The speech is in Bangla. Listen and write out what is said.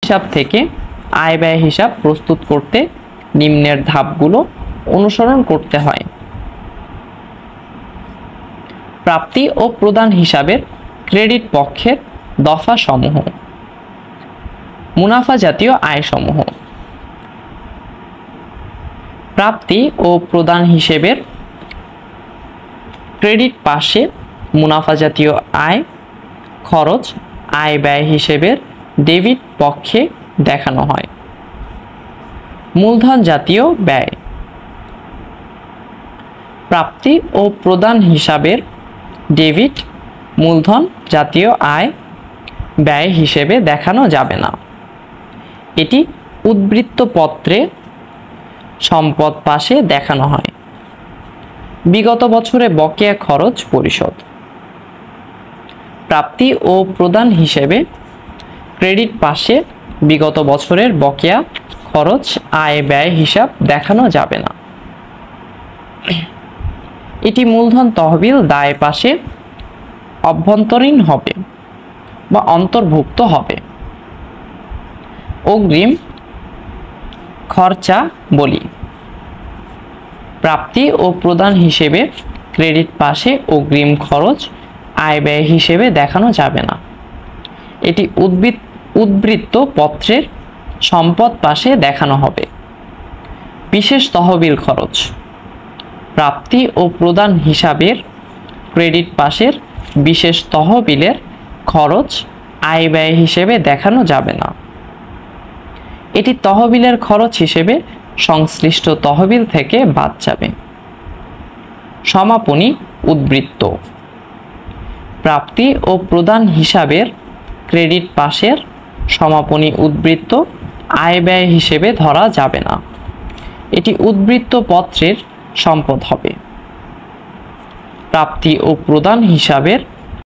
হিসাব থেকে আয় ব্যয় হিসাব প্রস্তুত করতে নিম্নের ধাপগুলো অনুসরণ করতে হয়। প্রাপ্তি ও প্রদান হিসাবের ক্রেডিট পক্ষের দফা সমূহ। মুনাফা জাতীয় আয় সমূহ। প্রাপ্তি ও প্রদান হিসেবের ক্রেডিট পাশে মুনাফা জাতীয় আয় খরচ আয় ব্যয় হিসেবের ডেবিট পক্ষে দেখানো হয়। মূলধন জাতীয় ব্যয়। প্রাপ্তি ও প্রদান হিসাবের ডেবিট মূলধন জাতীয় আয় ব্যয় হিসেবে দেখানো যাবে না। এটি উদ্বৃত্ত পত্রে সম্পদ পাশে দেখানো হয়। বিগত বছরে বকেয়া খরচ পরিশোধ। প্রাপ্তি ও প্রদান হিসেবে ক্রেডিট পাশে বিগত বছরের বকেয়া খরচ আয় ব্যয় হিসাব দেখানো যাবে না। এটি মূলধন তহবিল দায় পাশে অভ্যন্তরীণ হবে বা অন্তর্ভুক্ত হবে। অগ্রিম খরচা বলি। প্রাপ্তি ও প্রদান হিসেবে ক্রেডিট পাশে অগ্রিম খরচ আয় ব্যয় হিসেবে দেখানো যাবে না। এটি উদ্বৃত্ত পত্রের সম্পদ পাশে দেখানো হবে। বিশেষ তহবিল খরচ। প্রাপ্তি ও প্রদান হিসাবের ক্রেডিট পাশের বিশেষ তহবিলের খরচ আয় ব্যয় হিসেবে দেখানো যাবে না। এটি তহবিলের খরচ হিসেবে সংশ্লিষ্ট তহবিল থেকে বাদ যাবে। সমাপনী উদ্বৃত্ত। প্রাপ্তি ও প্রদান হিসাবের ক্রেডিট পাশের সমাপনী উদ্বৃত্ত আয় ব্যয় হিসেবে ধরা যাবে না। এটি উদ্বৃত্ত পত্রের সম্পদ হবে। প্রাপ্তি ও প্রদান হিসাবের